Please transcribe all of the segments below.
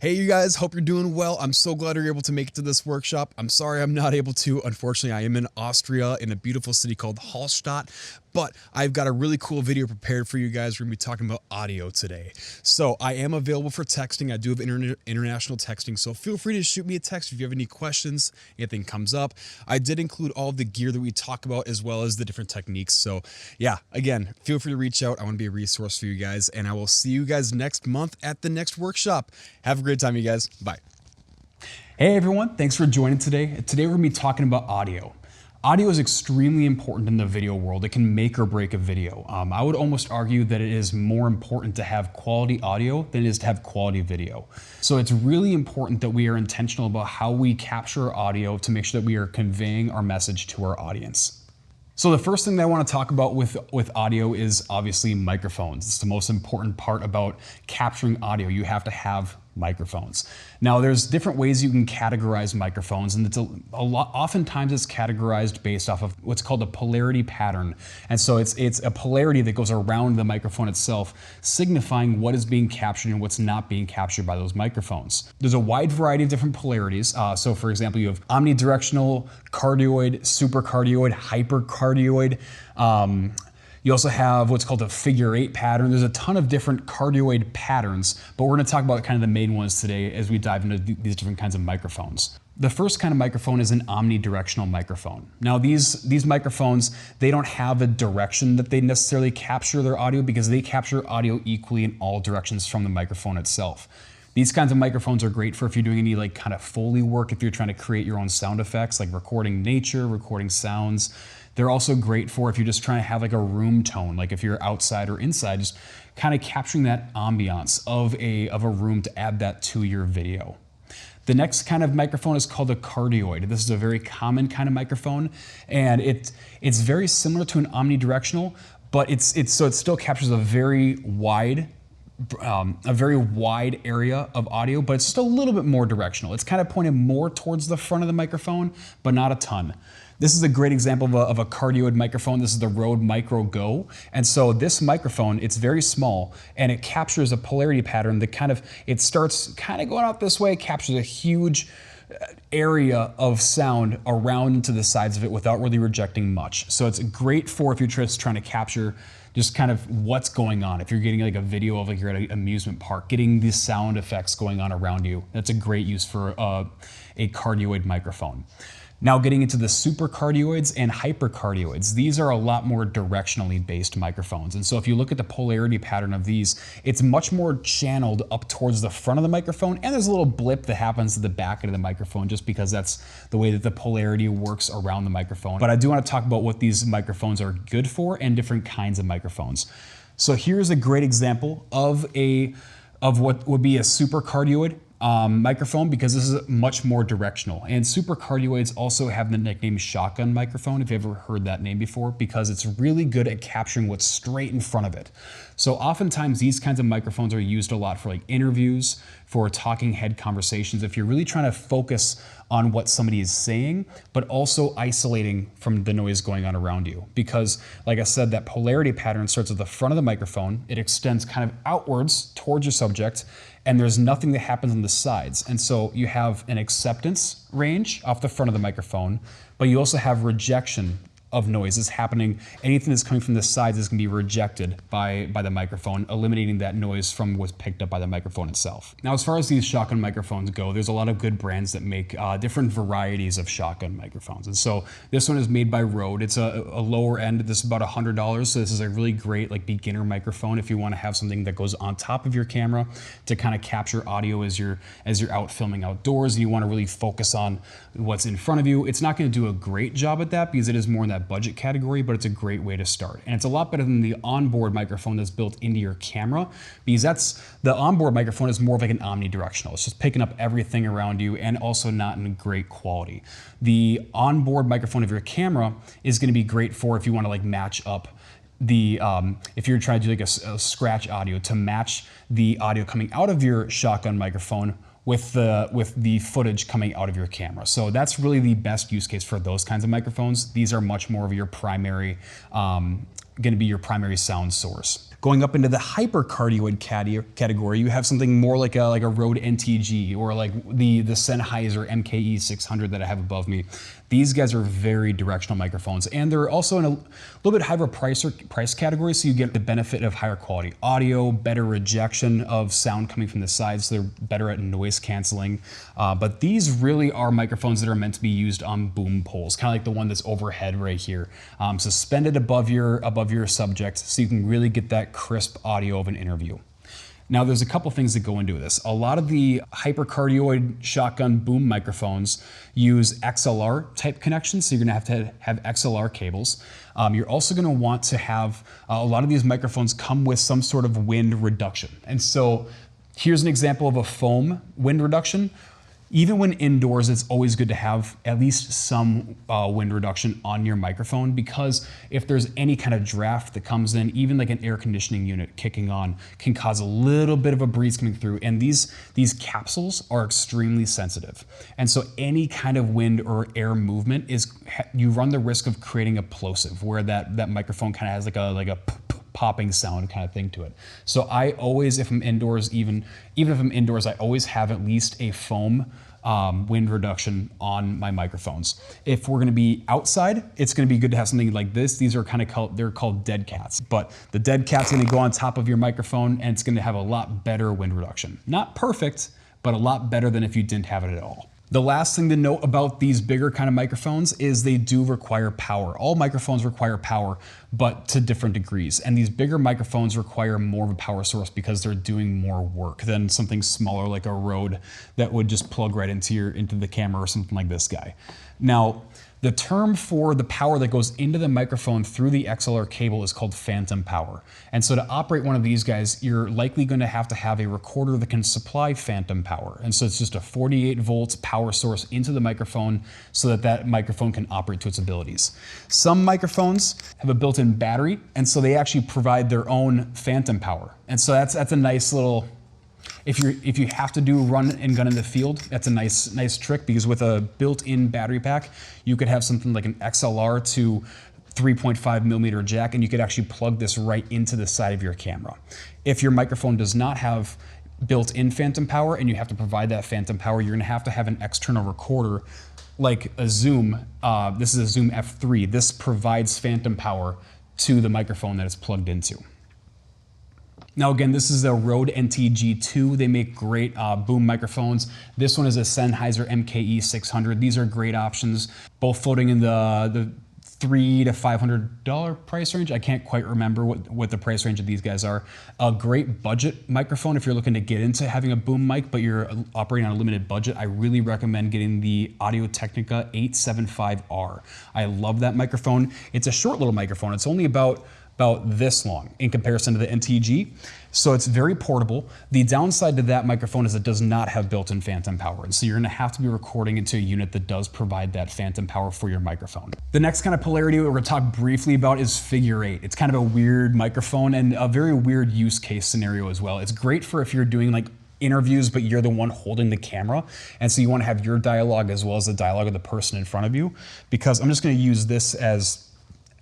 Hey, you guys, hope you're doing well. I'm so glad you're able to make it to this workshop. I'm sorry I'm not able to. Unfortunately, I am in Austria in a beautiful city called Hallstatt, but I've got a really cool video prepared for you guys. We're going to be talking about audio today. So I am available for texting. I do have international texting, so feel free to shoot me a text if you have any questions, anything comes up. I did include all of the gear that we talk about as well as the different techniques. So yeah, again, feel free to reach out. I want to be a resource for you guys, and I will see you guys next month at the next workshop. Have a great time, you guys. Bye. Hey everyone, thanks for joining today. Today we're going to be talking about audio. Audio is extremely important in the video world. It can make or break a video. I would almost argue that it is more important to have quality audio than it is to have quality video. So it's really important that we are intentional about how we capture audio to make sure that we are conveying our message to our audience. So the first thing that I want to talk about with audio is obviously microphones. It's the most important part about capturing audio. You have to have microphones. Now there's different ways you can categorize microphones, and it's oftentimes it's categorized based off of what's called a polarity pattern. And so it's a polarity that goes around the microphone itself, signifying what is being captured and what's not being captured by those microphones. There's a wide variety of different polarities. So for example, you have omnidirectional, cardioid, supercardioid, hypercardioid. You also have what's called a figure 8 pattern. There's a ton of different cardioid patterns, but we're going to talk about kind of the main ones today as we dive into these different kinds of microphones. The first kind of microphone is an omnidirectional microphone. Now these microphones, they don't have a direction that they necessarily capture their audio because they capture audio equally in all directions from the microphone itself. These kinds of microphones are great for if you're doing any like kind of Foley work, if you're trying to create your own sound effects, like recording nature, recording sounds. They're also great for if you're just trying to have like a room tone, like if you're outside or inside, just kind of capturing that ambiance of a room to add that to your video. The next kind of microphone is called a cardioid. This is a very common kind of microphone, and it's very similar to an omnidirectional, but it still captures a very wide area of audio, but it's just a little bit more directional. It's kind of pointed more towards the front of the microphone, but not a ton. This is a great example of a cardioid microphone. This is the Rode Micro Go. And so this microphone, it's very small and it captures a polarity pattern that it starts kind of going out this way, captures a huge area of sound around to the sides of it without really rejecting much. So it's great for if you're just trying to capture just kind of what's going on. If you're getting like a video of like you're at an amusement park, getting these sound effects going on around you, that's a great use for a cardioid microphone. Now getting into the supercardioids and hypercardioids, these are a lot more directionally based microphones. And so if you look at the polarity pattern of these, it's much more channeled up towards the front of the microphone, and there's a little blip that happens at the back of the microphone just because that's the way that the polarity works around the microphone. But I do want to talk about what these microphones are good for and different kinds of microphones. So here's a great example of what would be a supercardioid microphone, because this is much more directional. And supercardioids also have the nickname shotgun microphone, if you've ever heard that name before, because it's really good at capturing what's straight in front of it. So oftentimes these kinds of microphones are used a lot for like interviews, for talking head conversations, if you're really trying to focus on what somebody is saying, but also isolating from the noise going on around you. Because like I said, that polarity pattern starts at the front of the microphone, it extends kind of outwards towards your subject, and there's nothing that happens on the sides. And so you have an acceptance range off the front of the microphone, but you also have rejection of noises happening. Anything that's coming from the sides is going to be rejected by the microphone, eliminating that noise from what's picked up by the microphone itself. Now, as far as these shotgun microphones go, there's a lot of good brands that make different varieties of shotgun microphones. And so this one is made by Rode. It's a lower end. This is about $100. So this is a really great like beginner microphone if you want to have something that goes on top of your camera to kind of capture audio as you're out filming outdoors and you want to really focus on what's in front of you. It's not going to do a great job at that because it is more in that budget category, but it's a great way to start. And it's a lot better than the onboard microphone that's built into your camera, because the onboard microphone is more of like an omnidirectional. It's just picking up everything around you and also not in great quality. The onboard microphone of your camera is going to be great for if you want to like match up if you're trying to do like a scratch audio to match the audio coming out of your shotgun microphone with the footage coming out of your camera. So that's really the best use case for those kinds of microphones. These are much more of your primary going to be your primary sound source. Going up into the hypercardioid category, you have something more like a Rode NTG or like the Sennheiser MKE 600 that I have above me. These guys are very directional microphones, and they're also in a little bit higher price category, so you get the benefit of higher quality audio, better rejection of sound coming from the sides, so they're better at noise canceling. But these really are microphones that are meant to be used on boom poles, kind of like the one that's overhead right here, suspended above your subject, so you can really get that crisp audio of an interview. Now, there's a couple things that go into this. A lot of the hypercardioid shotgun boom microphones use XLR type connections, so you're gonna have to have XLR cables. You're also gonna want to have, a lot of these microphones come with some sort of wind reduction. And so here's an example of a foam wind reduction. Even when indoors, it's always good to have at least some wind reduction on your microphone, because if there's any kind of draft that comes in, even like an air conditioning unit kicking on, can cause a little bit of a breeze coming through. And these capsules are extremely sensitive. And so any kind of wind or air movement you run the risk of creating a plosive, where that microphone kind of has like a popping sound kind of thing to it. So I always, if I'm indoors, even if I'm indoors, I always have at least a foam wind reduction on my microphones. If we're gonna be outside, it's gonna be good to have something like this. These are they're called dead cats, but the dead cat's gonna go on top of your microphone, and it's gonna have a lot better wind reduction. Not perfect, but a lot better than if you didn't have it at all. The last thing to note about these bigger kind of microphones is they do require power. All microphones require power, but to different degrees. And these bigger microphones require more of a power source because they're doing more work than something smaller like a Rode that would just plug right into the camera or something like this guy. Now, the term for the power that goes into the microphone through the XLR cable is called phantom power. And so to operate one of these guys, you're likely going to have a recorder that can supply phantom power. And so it's just a 48 volts power source into the microphone so that microphone can operate to its abilities. Some microphones have a built-in battery, and so they actually provide their own phantom power. And so that's a nice little, if you have to do run and gun in the field, that's a nice trick, because with a built-in battery pack, you could have something like an XLR to 3.5 millimeter jack, and you could actually plug this right into the side of your camera. If your microphone does not have built-in phantom power and you have to provide that phantom power, you're gonna have to have an external recorder like a Zoom. This is a Zoom F3. This provides phantom power to the microphone that it's plugged into. Now again, this is a Rode NTG2. They make great boom microphones. This one is a Sennheiser MKE 600. These are great options, both floating in the $300 to $500 price range. I can't quite remember what the price range of these guys are. A great budget microphone if you're looking to get into having a boom mic, but you're operating on a limited budget. I really recommend getting the Audio-Technica 875R. I love that microphone. It's a short little microphone. It's only about this long in comparison to the NTG. So it's very portable. The downside to that microphone is it does not have built-in phantom power. And so you're gonna have to be recording into a unit that does provide that phantom power for your microphone. The next kind of polarity we're gonna talk briefly about is figure 8. It's kind of a weird microphone and a very weird use case scenario as well. It's great for if you're doing like interviews, but you're the one holding the camera. And so you wanna have your dialogue as well as the dialogue of the person in front of you, because I'm just gonna use this as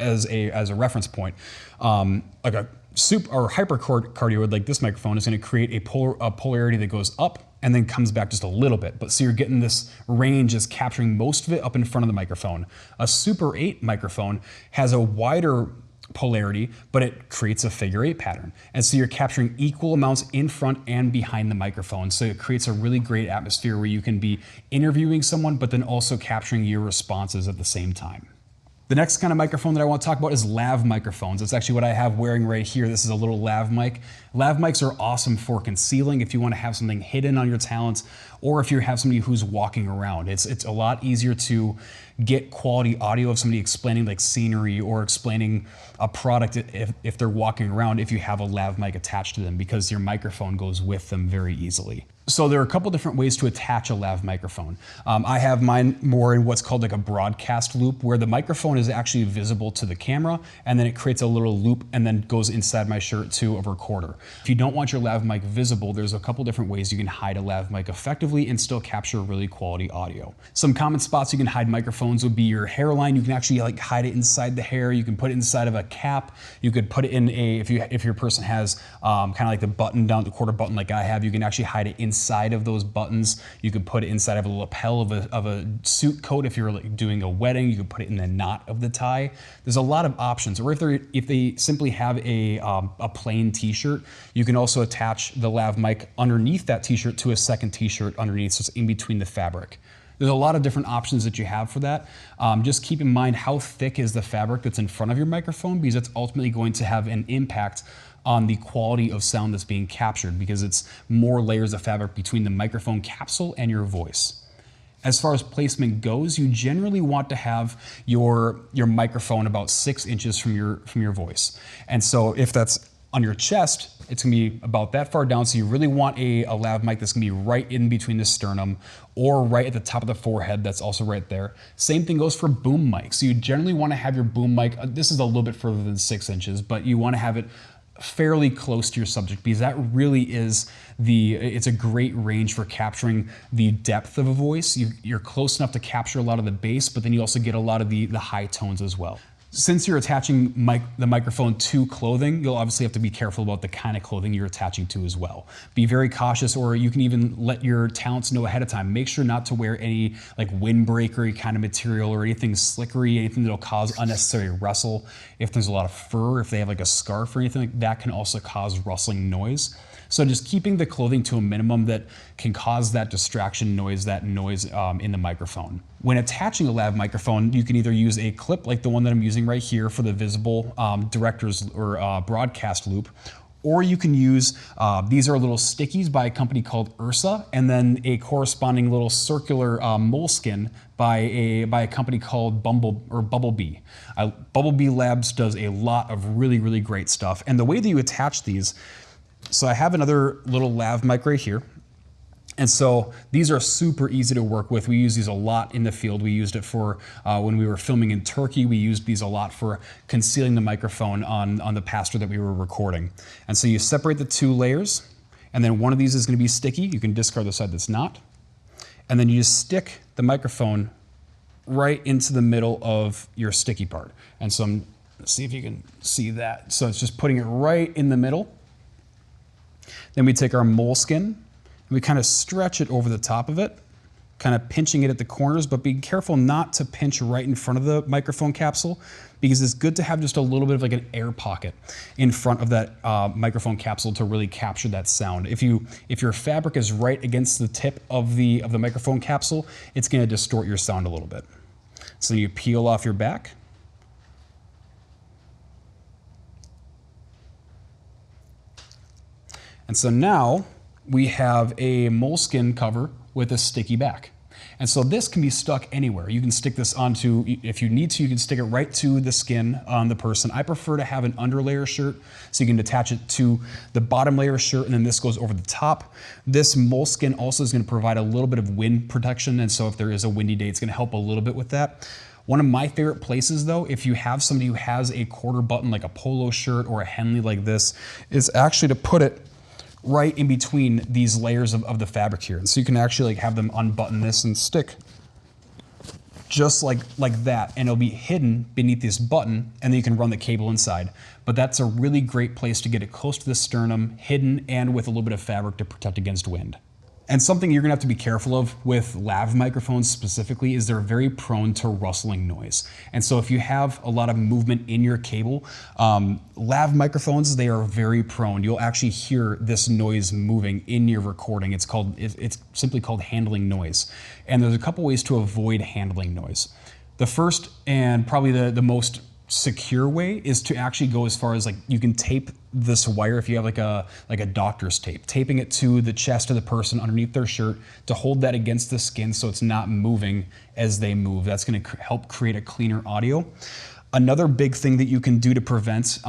a reference point. Like a super or hypercardioid like this microphone is going to create a polarity that goes up and then comes back just a little bit. But so you're getting this range is capturing most of it up in front of the microphone. A Super 8 microphone has a wider polarity, but it creates a figure 8 pattern. And so you're capturing equal amounts in front and behind the microphone. So it creates a really great atmosphere where you can be interviewing someone, but then also capturing your responses at the same time. The next kind of microphone that I want to talk about is lav microphones. It's actually what I have wearing right here. This is a little lav mic. Lav mics are awesome for concealing if you want to have something hidden on your talent, or if you have somebody who's walking around. It's a lot easier to get quality audio of somebody explaining like scenery or explaining a product if they're walking around, if you have a lav mic attached to them, because your microphone goes with them very easily. So there are a couple different ways to attach a lav microphone. I have mine more in what's called like a broadcast loop, where the microphone is actually visible to the camera, and then it creates a little loop and then goes inside my shirt to a recorder. If you don't want your lav mic visible, there's a couple different ways you can hide a lav mic effectively and still capture really quality audio. Some common spots you can hide microphones would be your hairline. You can actually like hide it inside the hair. You can put it inside of a cap. You could put it in a, if your person has kind of like the button down, the quarter button like I have, you can actually hide it inside of those buttons. You could put it inside of a lapel of a suit coat. If you're like doing a wedding, you could put it in the knot of the tie. There's a lot of options. Or if they simply have a plain t-shirt, you can also attach the lav mic underneath that t-shirt to a second t-shirt underneath, so it's in between the fabric. There's a lot of different options that you have for that. Just keep in mind how thick is the fabric that's in front of your microphone, because it's ultimately going to have an impact on the quality of sound that's being captured, because it's more layers of fabric between the microphone capsule and your voice. As far as placement goes, you generally want to have your microphone about 6 inches from your voice. And so if that's on your chest, it's gonna be about that far down. So you really want a lav mic that's gonna be right in between the sternum or right at the top of the forehead. That's also right there. Same thing goes for boom mics. So you generally wanna have your boom mic, this is a little bit further than 6 inches, but you wanna have it fairly close to your subject, because that really is it's a great range for capturing the depth of a voice. You're close enough to capture a lot of the bass, but then you also get a lot of the high tones as well. Since you're attaching the microphone to clothing, you'll obviously have to be careful about the kind of clothing you're attaching to as well. Be very cautious, or you can even let your talents know ahead of time. Make sure not to wear any like windbreakery kind of material or anything slickery, anything that'll cause unnecessary rustle. If there's a lot of fur, if they have like a scarf or anything like that, can also cause rustling noise. So just keeping the clothing to a minimum that can cause that distraction noise, in the microphone. When attaching a lav microphone, you can either use a clip like the one that I'm using right here for the visible director's or broadcast loop, or you can use, these are little stickies by a company called Ursa, and then a corresponding little circular moleskin by a company called Bumblebee. Bumblebee Labs does a lot of really, really great stuff. And the way that you attach these, so I have another little lav mic right here. And so these are super easy to work with. We use these a lot in the field. We used it for when we were filming in Turkey. We used these a lot for concealing the microphone on the pastor that we were recording. And so you separate the 2 layers, and then one of these is going to be sticky. You can discard the side that's not. And then you just stick the microphone right into the middle of your sticky part. And so let's see if you can see that. So it's just putting it right in the middle. Then we take our moleskin and we kind of stretch it over the top of it, kind of pinching it at the corners, but be careful not to pinch right in front of the microphone capsule, because it's good to have just a little bit of like an air pocket in front of that microphone capsule to really capture that sound. If your fabric is right against the tip of the microphone capsule, it's going to distort your sound a little bit. So you peel off your back. And so now we have a moleskin cover with a sticky back. And so this can be stuck anywhere. You can stick this onto, if you need to, you can stick it right to the skin on the person. I prefer to have an underlayer shirt, so you can attach it to the bottom layer shirt, and then this goes over the top. This moleskin also is going to provide a little bit of wind protection, and so if there is a windy day, it's going to help a little bit with that. One of my favorite places though, if you have somebody who has a quarter button like a polo shirt or a Henley like this, is actually to put it right in between these layers of the fabric here. And so you can actually like have them unbutton this and stick just like that, and it'll be hidden beneath this button, and then you can run the cable inside. But that's a really great place to get it close to the sternum, hidden, and with a little bit of fabric to protect against wind. And something you're gonna have to be careful of with lav microphones specifically is they're very prone to rustling noise. And so if you have a lot of movement in your cable, lav microphones, they are very prone. You'll actually hear this noise moving in your recording. It's simply called handling noise. And there's a couple ways to avoid handling noise. The first, and probably the most secure way, is to actually go as far as like you can tape this wire, if you have like a doctor's tape, taping it to the chest of the person underneath their shirt to hold that against the skin so it's not moving as they move. That's going to help create a cleaner audio. Another big thing that you can do to prevent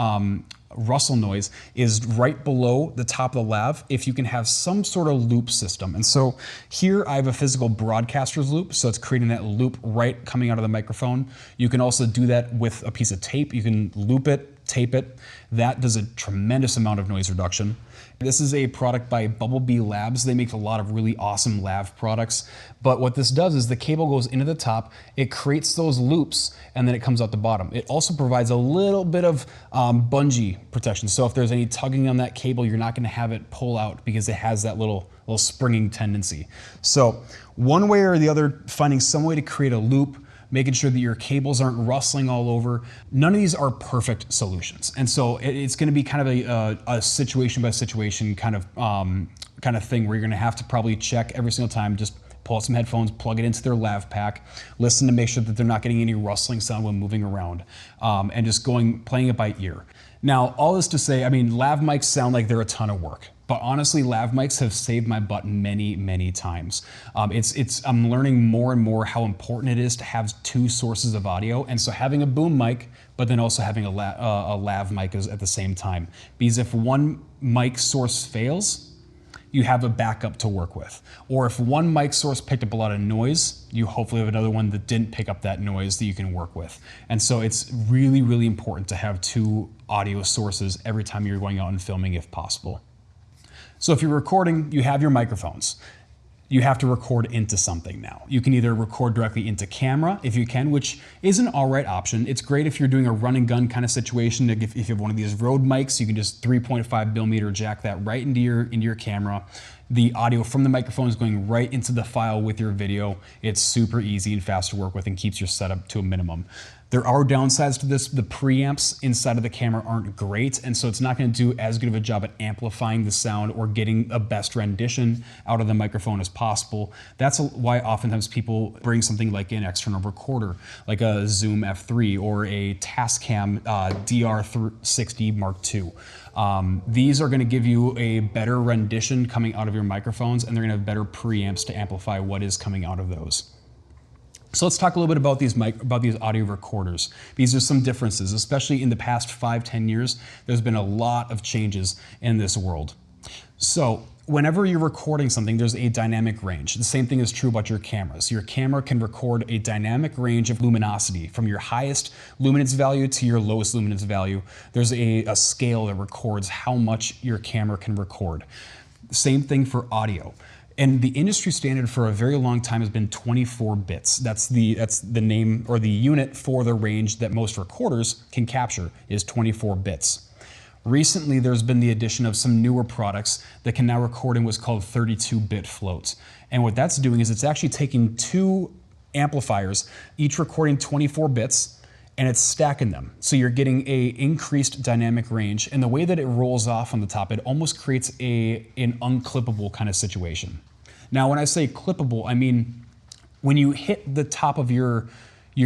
rustle noise is right below the top of the lav, if you can have some sort of loop system. And so here I have a physical broadcaster's loop, so it's creating that loop right coming out of the microphone. You can also do that with a piece of tape. You can loop it tape it. That does a tremendous amount of noise reduction. This is a product by Bumblebee Labs. They make a lot of really awesome lav products. But what this does is the cable goes into the top, it creates those loops, and then it comes out the bottom. It also provides a little bit of bungee protection. So if there's any tugging on that cable, you're not gonna have it pull out because it has that little springing tendency. So one way or the other, finding some way to create a loop, making sure that your cables aren't rustling all over. None of these are perfect solutions. And so it's gonna be kind of a situation by situation kind of thing where you're gonna have to probably check every single time, just pull out some headphones, plug it into their lav pack, listen to make sure that they're not getting any rustling sound when moving around, and just playing it by ear. Now, all this to say, I mean, lav mics sound like they're a ton of work. But honestly, lav mics have saved my butt many, many times. I'm learning more and more how important it is to have two sources of audio. And so having a boom mic, but then also having a lav mic at the same time. Because if one mic source fails, you have a backup to work with. Or if one mic source picked up a lot of noise, you hopefully have another one that didn't pick up that noise that you can work with. And so it's really, really important to have two audio sources every time you're going out and filming if possible. So if you're recording, you have your microphones. You have to record into something now. You can either record directly into camera if you can, which is an all right option. It's great if you're doing a run and gun kind of situation. If you have one of these Rode mics, you can just 3.5 millimeter jack that right into your camera. The audio from the microphone is going right into the file with your video. It's super easy and fast to work with and keeps your setup to a minimum. There are downsides to this. The preamps inside of the camera aren't great, and so it's not going to do as good of a job at amplifying the sound or getting a best rendition out of the microphone as possible. That's why oftentimes people bring something like an external recorder, like a Zoom F3 or a Tascam DR60 Mark II. These are going to give you a better rendition coming out of your microphones, and they're going to have better preamps to amplify what is coming out of those. So let's talk a little bit about these audio recorders. These are some differences, especially in the past 5-10 years. There's been a lot of changes in this world. So whenever you're recording something, there's a dynamic range. The same thing is true about your cameras. Your camera can record a dynamic range of luminosity from your highest luminance value to your lowest luminance value. There's a scale that records how much your camera can record. Same thing for audio. And the industry standard for a very long time has been 24 bits. That's the name or the unit for the range that most recorders can capture is 24 bits. Recently, there's been the addition of some newer products that can now record in what's called 32-bit floats. And what that's doing is it's actually taking two amplifiers, each recording 24 bits, and it's stacking them. So you're getting a increased dynamic range. And the way that it rolls off on the top, it almost creates an unclippable kind of situation. Now, when I say clippable, I mean, when you hit the top of your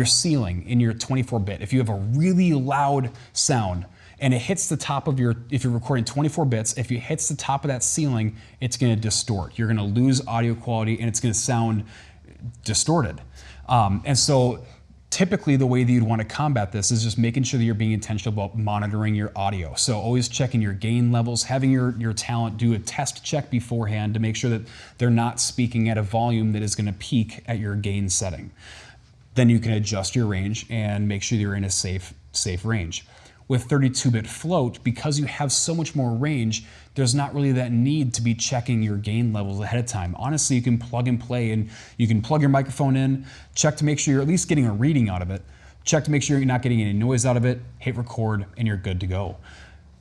ceiling in your 24-bit, if you have a really loud sound and it hits the top of if you're recording 24 bits, if it hits the top of that ceiling, it's gonna distort. You're gonna lose audio quality and it's gonna sound distorted. And so typically the way that you'd want to combat this is just making sure that you're being intentional about monitoring your audio. So always checking your gain levels, having your talent do a test check beforehand to make sure that they're not speaking at a volume that is going to peak at your gain setting. Then you can adjust your range and make sure you're in a safe range. With 32-bit float, because you have so much more range, there's not really that need to be checking your gain levels ahead of time. Honestly, you can plug and play and you can plug your microphone in, check to make sure you're at least getting a reading out of it, check to make sure you're not getting any noise out of it, hit record, and you're good to go.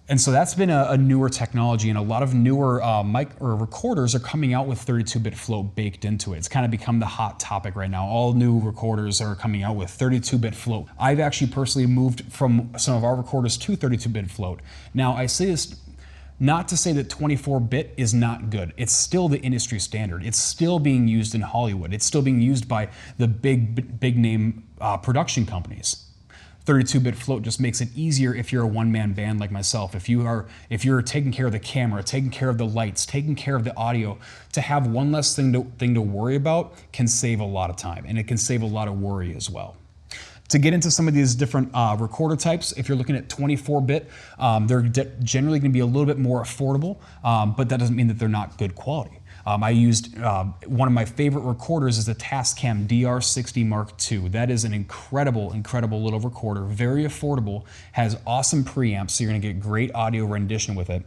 And so that's been a newer technology, and a lot of newer recorders are coming out with 32-bit float baked into it. It's kind of become the hot topic right now. All new recorders are coming out with 32-bit float. I've actually personally moved from some of our recorders to 32-bit float. Now, I say this not to say that 24-bit is not good. It's still the industry standard. It's still being used in Hollywood. It's still being used by the big name production companies. 32-bit float just makes it easier if you're a one-man band like myself. If you're taking care of the camera, taking care of the lights, taking care of the audio, to have one less thing to worry about can save a lot of time, and it can save a lot of worry as well. To get into some of these different recorder types, if you're looking at 24-bit, they're generally going to be a little bit more affordable, but that doesn't mean that they're not good quality. I used one of my favorite recorders is the Tascam DR60 Mark II. That is an incredible little recorder, very affordable, has awesome preamps, so you're gonna get great audio rendition with it.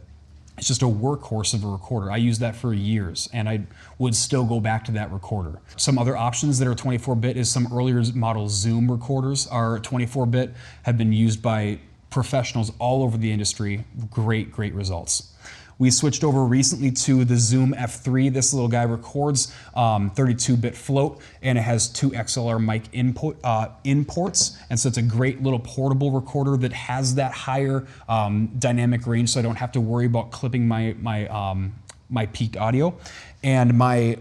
It's just a workhorse of a recorder. I used that for years, and I would still go back to that recorder. Some other options that are 24-bit is some earlier model Zoom recorders are 24-bit, have been used by professionals all over the industry. Great results. We switched over recently to the Zoom F3. This little guy records 32-bit float, and it has 2 XLR mic imports, and so it's a great little portable recorder that has that higher dynamic range, so I don't have to worry about clipping my peaked audio. And my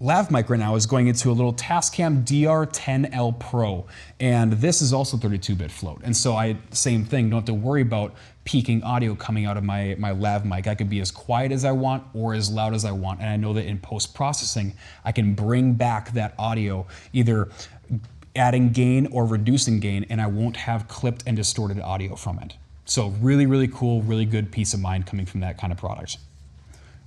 lav mic right now is going into a little Tascam DR10L Pro, and this is also 32-bit float. And so same thing, don't have to worry about peaking audio coming out of my lav mic. I could be as quiet as I want or as loud as I want, and I know that in post-processing, I can bring back that audio, either adding gain or reducing gain, and I won't have clipped and distorted audio from it. So really cool, really good peace of mind coming from that kind of product.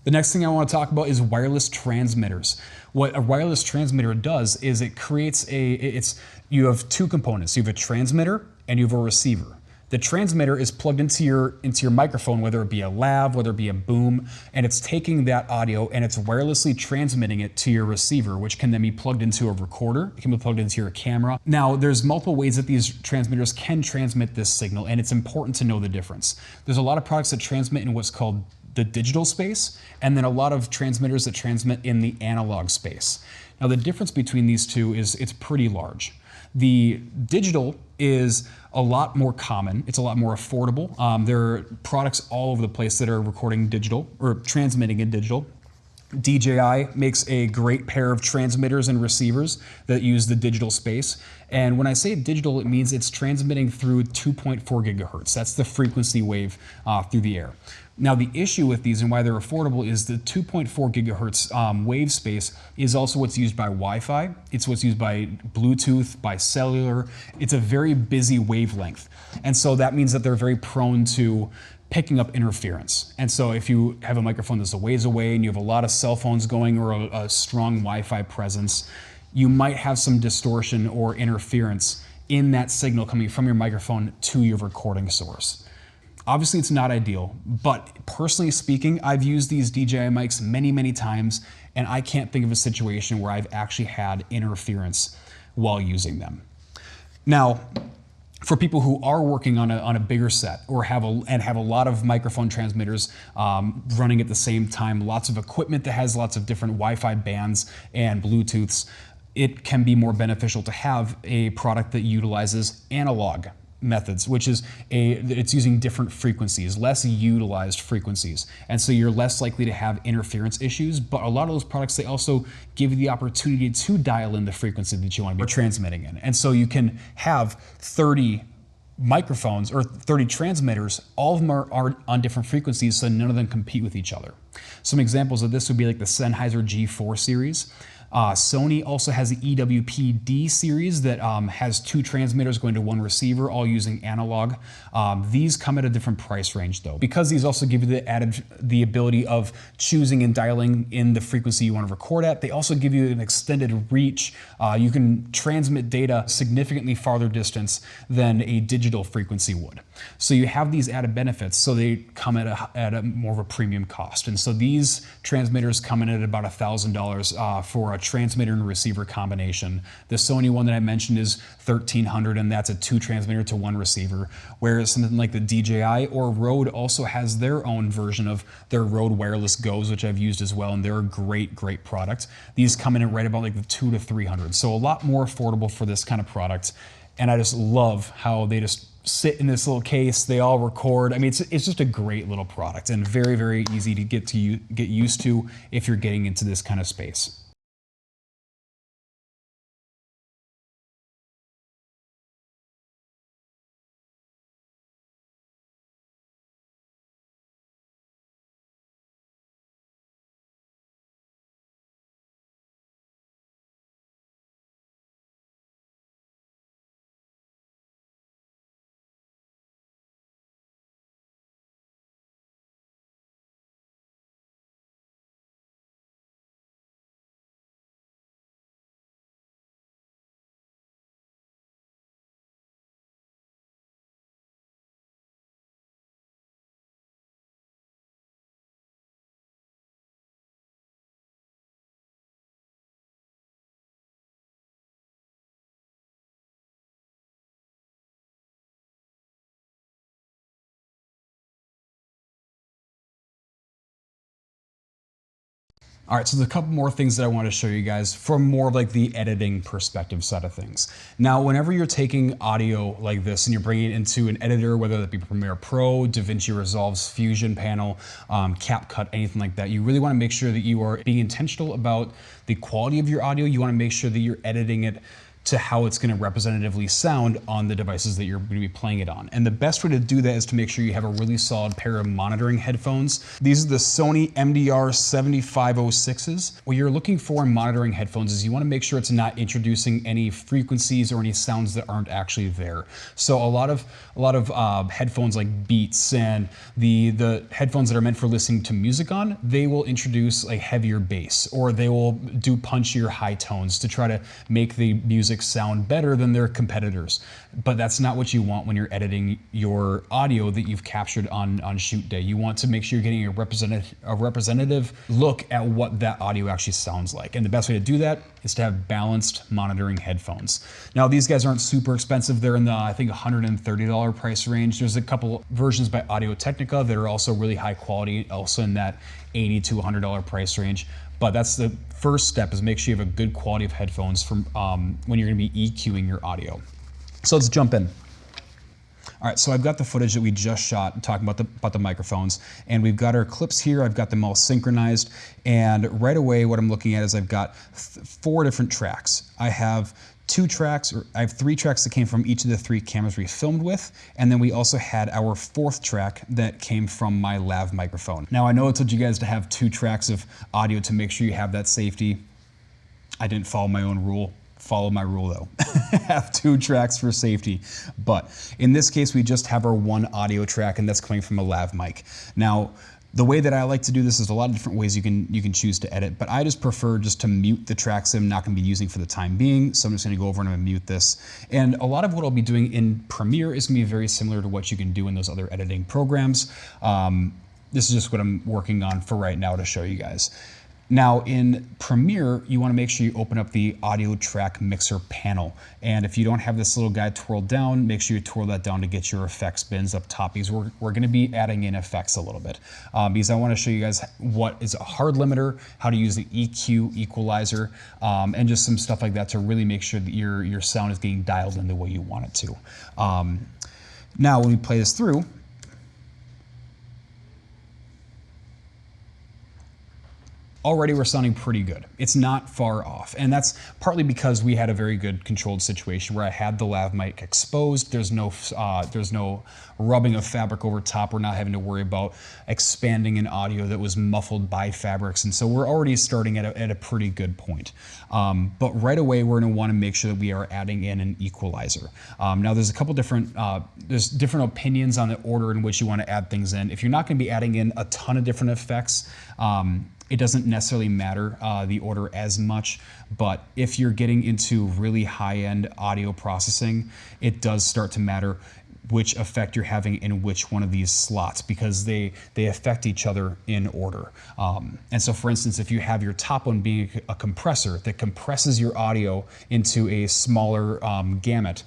The next thing I want to talk about is wireless transmitters. What a wireless transmitter does is it creates you have 2 components. You have a transmitter and you have a receiver. The transmitter is plugged into your microphone, whether it be a lav, whether it be a boom, and it's taking that audio and it's wirelessly transmitting it to your receiver, which can then be plugged into a recorder. It can be plugged into your camera. Now, there's multiple ways that these transmitters can transmit this signal, and it's important to know the difference. There's a lot of products that transmit in what's called the digital space, and then a lot of transmitters that transmit in the analog space. Now, the difference between these two is it's pretty large. The digital is a lot more common. It's a lot more affordable. There are products all over the place that are recording digital or transmitting in digital. DJI makes a great pair of transmitters and receivers that use the digital space. And when I say digital, it means it's transmitting through 2.4 gigahertz. That's the frequency wave through the air. Now, the issue with these and why they're affordable is the 2.4 gigahertz wave space is also what's used by Wi-Fi. It's what's used by Bluetooth, by cellular. It's a very busy wavelength. And so that means that they're very prone to picking up interference. And so if you have a microphone that's a ways away and you have a lot of cell phones going or a strong Wi-Fi presence, you might have some distortion or interference in that signal coming from your microphone to your recording source. Obviously, it's not ideal, but personally speaking, I've used these DJI mics many times, and I can't think of a situation where I've actually had interference while using them. Now, for people who are working on a bigger set or have a lot of microphone transmitters running at the same time, lots of equipment that has lots of different Wi-Fi bands and Bluetooths, it can be more beneficial to have a product that utilizes analog methods, which is it's using different frequencies, less utilized frequencies. And so you're less likely to have interference issues, but a lot of those products, they also give you the opportunity to dial in the frequency that you want to be transmitting in. And so you can have 30 microphones or 30 transmitters, all of them are on different frequencies, so none of them compete with each other. Some examples of this would be like the Sennheiser G4 series. Sony also has the EWP-D series that has 2 transmitters going to 1 receiver, all using analog. These come at a different price range though. Because these also give you the ability of choosing and dialing in the frequency you want to record at, they also give you an extended reach. You can transmit data significantly farther distance than a digital frequency would. So you have these added benefits, so they come at a more of a premium cost. And so these transmitters come in at about $1,000 for a transmitter and receiver combination. The Sony one that I mentioned is $1,300, and that's a 2 transmitter to 1 receiver. Whereas something like the DJI or Rode also has their own version of their Rode Wireless Go's, which I've used as well, and they're a great product. These come in at right about like the $200 to $300, so a lot more affordable for this kind of product. And I just love how they just sit in this little case, they all record. I mean, it's just a great little product and very easy to get used to if you're getting into this kind of space. All right, so there's a couple more things that I want to show you guys from more of like the editing perspective side of things. Now, whenever you're taking audio like this and you're bringing it into an editor, whether that be Premiere Pro, DaVinci Resolve's Fusion panel, CapCut, anything like that, you really want to make sure that you are being intentional about the quality of your audio. You want to make sure that you're editing it to how it's going to representatively sound on the devices that you're going to be playing it on. And the best way to do that is to make sure you have a really solid pair of monitoring headphones. These are the Sony MDR 7506s. What you're looking for in monitoring headphones is you want to make sure it's not introducing any frequencies or any sounds that aren't actually there. So a lot of headphones like Beats and the headphones that are meant for listening to music on, they will introduce like heavier bass, or they will do punchier high tones to try to make the music sound better than their competitors. But that's not what you want when you're editing your audio that you've captured on shoot day. You want to make sure you're getting a representative look at what that audio actually sounds like. And the best way to do that is to have balanced monitoring headphones. Now, these guys aren't super expensive. They're in the, I think, $130 price range. There's a couple versions by Audio-Technica that are also really high quality, also in that $80 to $100 price range. But that's the first step, is make sure you have a good quality of headphones from when you're gonna be EQing your audio. So let's jump in. All right, so I've got the footage that we just shot talking about the microphones, and we've got our clips here. I've got them all synchronized, and right away what I'm looking at is I've got 4 different tracks. I have 2 tracks, or I have 3 tracks that came from each of the 3 cameras we filmed with, and then we also had our 4th track that came from my lav microphone. Now, I know I told you guys to have 2 tracks of audio to make sure you have that safety. I didn't follow my own rule. Follow my rule though. Have 2 tracks for safety. But in this case, we just have our 1 audio track, and that's coming from a lav mic. Now, the way that I like to do this is a lot of different ways you can choose to edit, but I just prefer just to mute the tracks that I'm not going to be using for the time being. So I'm just going to go over and I'm going to mute this. And a lot of what I'll be doing in Premiere is going to be very similar to what you can do in those other editing programs. This is just what I'm working on for right now to show you guys. Now in Premiere, you want to make sure you open up the audio track mixer panel. And if you don't have this little guy twirled down, make sure you twirl that down to get your effects bins up top, because we're going to be adding in effects a little bit. Because I want to show you guys what is a hard limiter, how to use the EQ equalizer, and just some stuff like that to really make sure that your sound is getting dialed in the way you want it to. Now when we play this through, already we're sounding pretty good. It's not far off. And that's partly because we had a very good controlled situation where I had the lav mic exposed. There's no rubbing of fabric over top. We're not having to worry about expanding an audio that was muffled by fabrics. And so we're already starting at a pretty good point. But right away, we're gonna wanna make sure that we are adding in an equalizer. Now there's a couple different, there's different opinions on the order in which you wanna add things in. If you're not gonna be adding in a ton of different effects, it doesn't necessarily matter the order as much, but if you're getting into really high-end audio processing, it does start to matter which effect you're having in which one of these slots, because they affect each other in order. And so for instance, if you have your top one being a compressor that compresses your audio into a smaller gamut,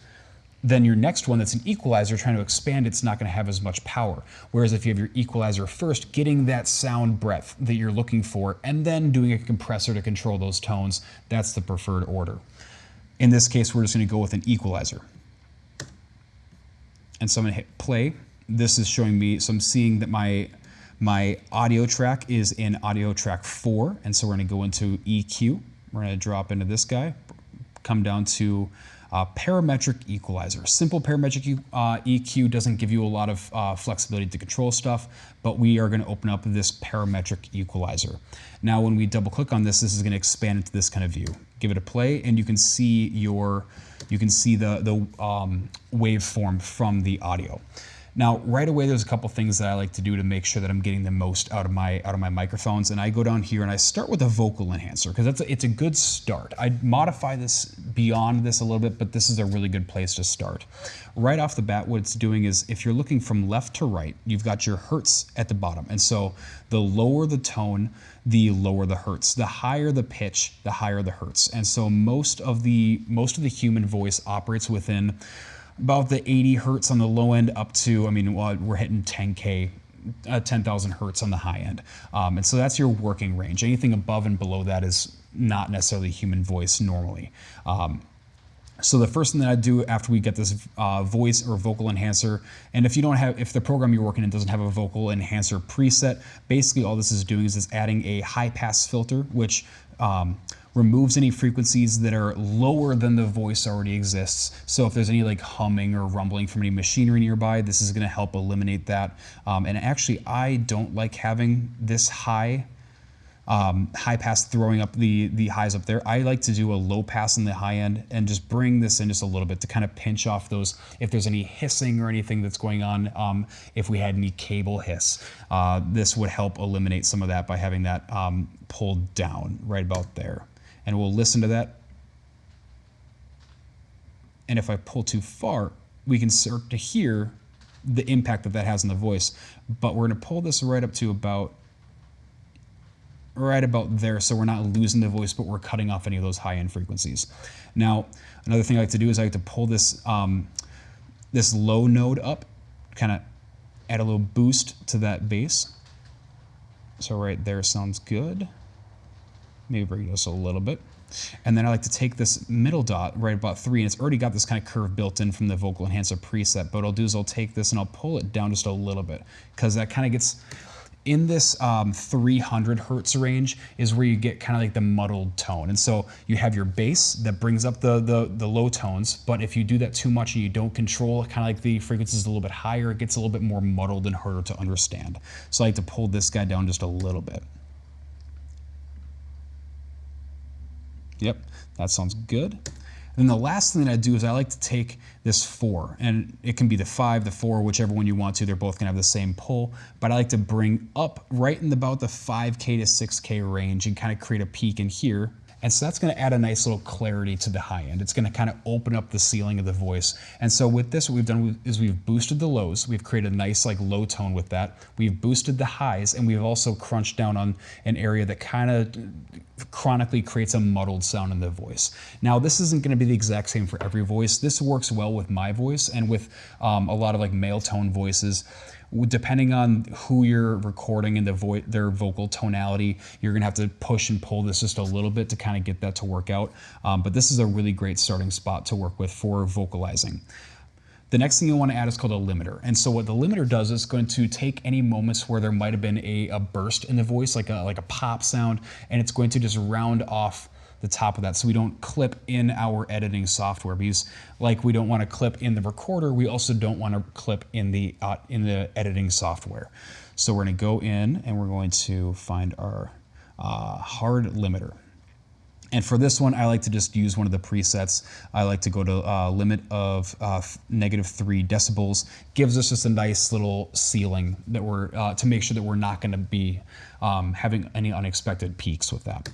then your next one that's an equalizer trying to expand, it's not going to have as much power. Whereas if you have your equalizer first, getting that sound breadth that you're looking for, and then doing a compressor to control those tones, that's the preferred order. In this case, we're just going to go with an equalizer. And so I'm going to hit play. This is showing me, so I'm seeing that my audio track is in audio track 4, and so we're going to go into EQ. We're going to drop into this guy, come down to parametric equalizer. Simple parametric EQ doesn't give you a lot of flexibility to control stuff, but we are going to open up this parametric equalizer. Now when we double click on this, this is going to expand into this kind of view. Give it a play, and you can see the waveform from the audio. Now, right away, there's a couple things that I like to do to make sure that I'm getting the most out of my microphones, and I go down here and I start with a vocal enhancer, because it's a good start. I'd modify this beyond this a little bit, but this is a really good place to start. Right off the bat, what it's doing is, if you're looking from left to right, you've got your hertz at the bottom, and so the lower the tone, the lower the hertz. The higher the pitch, the higher the hertz. And so most of the human voice operates within about the 80 hertz on the low end up to, I mean, well, we're hitting 10K 10,000 hertz on the high end. And so that's your working range. Anything above and below that is not necessarily human voice normally. So the first thing that I do after we get this voice or vocal enhancer, and if the program you're working in doesn't have a vocal enhancer preset, basically all this is doing is adding a high pass filter, which removes any frequencies that are lower than the voice already exists. So if there's any like humming or rumbling from any machinery nearby, this is going to help eliminate that. And actually, I don't like having this high pass throwing up the highs up there. I like to do a low pass in the high end and just bring this in just a little bit to kind of pinch off those, if there's any hissing or anything that's going on, if we had any cable hiss. This would help eliminate some of that by having that pulled down right about there. And we'll listen to that. And if I pull too far, we can start to hear the impact that has on the voice. But we're going to pull this right up to about there, so we're not losing the voice, but we're cutting off any of those high-end frequencies. Now, another thing I like to do is I like to pull this this low node up, kind of add a little boost to that bass. So right there sounds good. Maybe bring it just a little bit. And then I like to take this middle dot right about 3, and it's already got this kind of curve built in from the vocal enhancer preset. But what I'll do is I'll take this and I'll pull it down just a little bit, because that kind of gets in this 300 hertz range is where you get kind of like the muddled tone. And so you have your bass that brings up the low tones, but if you do that too much and you don't control kind of like the frequencies a little bit higher, it gets a little bit more muddled and harder to understand. So I like to pull this guy down just a little bit. Yep, that sounds good. And then the last thing that I do is I like to take this 4, and it can be the 5, the 4, whichever one you want to. They're both gonna have the same pull, but I like to bring up right in about the 5K to 6K range and kind of create a peak in here. And so that's going to add a nice little clarity to the high end. It's going to kind of open up the ceiling of the voice. And so with this, what we've done is we've boosted the lows. We've created a nice like low tone with that. We've boosted the highs, and we've also crunched down on an area that kind of chronically creates a muddled sound in the voice. Now, this isn't going to be the exact same for every voice. This works well with my voice and with a lot of like male tone voices. Depending on who you're recording and their vocal tonality, you're gonna have to push and pull this just a little bit to kind of get that to work out. But this is a really great starting spot to work with for vocalizing. The next thing you want to add is called a limiter. And so what the limiter does is going to take any moments where there might have been a burst in the voice, like a pop sound, and it's going to just round off the top of that, so we don't clip in our editing software, because like we don't want to clip in the recorder, we also don't want to clip in the editing software. So we're going to go in and we're going to find our hard limiter. And for this one, I like to just use one of the presets. I like to go to limit of -3 decibels. Gives us just a nice little ceiling that we're to make sure that we're not going to be having any unexpected peaks with that.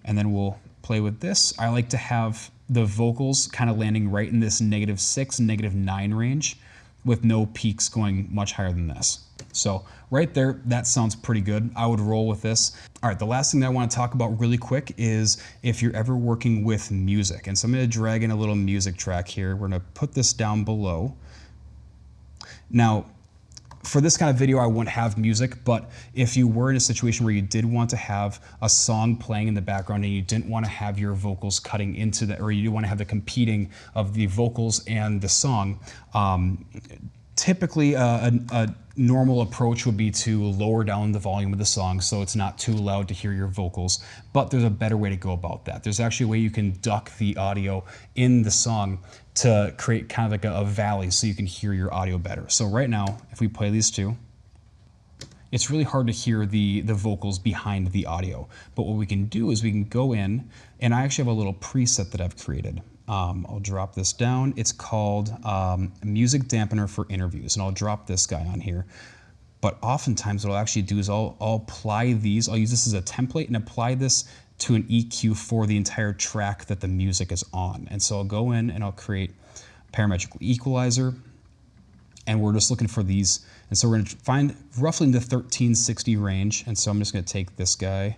And then we'll play with this. I like to have the vocals kind of landing right in this -6, -9 range with no peaks going much higher than this. So right there, that sounds pretty good. I would roll with this. All right, the last thing that I want to talk about really quick is if you're ever working with music. And so I'm going to drag in a little music track here. We're going to put this down below. Now, for this kind of video, I wouldn't have music, but if you were in a situation where you did want to have a song playing in the background and you didn't want to have your vocals cutting into that, or you didn't want to have the competing of the vocals and the song, typically a normal approach would be to lower down the volume of the song so it's not too loud to hear your vocals, but there's a better way to go about that. There's actually a way you can duck the audio in the song to create kind of like a valley so you can hear your audio better. So right now, if we play these two, it's really hard to hear the vocals behind the audio. But what we can do is we can go in, and I actually have a little preset that I've created. I'll drop this down. It's called Music Dampener for Interviews, and I'll drop this guy on here. But oftentimes what I'll actually do is I'll apply these. I'll use this as a template and apply this to an EQ for the entire track that the music is on. And so I'll go in and I'll create a parametric equalizer, and we're just looking for these. And so we're gonna find roughly in the 1360 range. And so I'm just gonna take this guy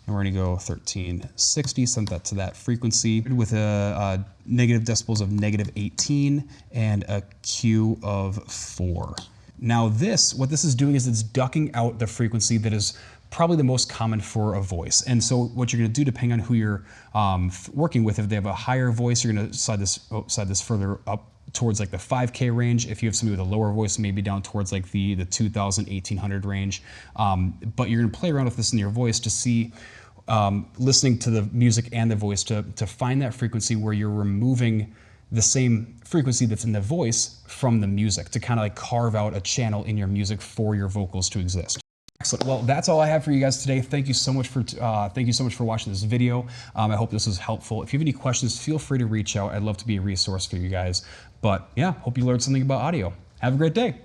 and we're gonna go 1360, send that to that frequency with a negative decibels of -18 and a Q of 4. Now what this is doing is it's ducking out the frequency that is probably the most common for a voice. And so what you're going to do, depending on who you're working with, if they have a higher voice, you're going to slide this further up towards like the 5K range. If you have somebody with a lower voice, maybe down towards like the 2000, 1800 range. But you're going to play around with this in your voice to see, listening to the music and the voice to find that frequency where you're removing the same frequency that's in the voice from the music, to kind of like carve out a channel in your music for your vocals to exist. Excellent. Well, that's all I have for you guys today. Thank you so much for watching this video. I hope this was helpful. If you have any questions, feel free to reach out. I'd love to be a resource for you guys. But yeah, hope you learned something about audio. Have a great day.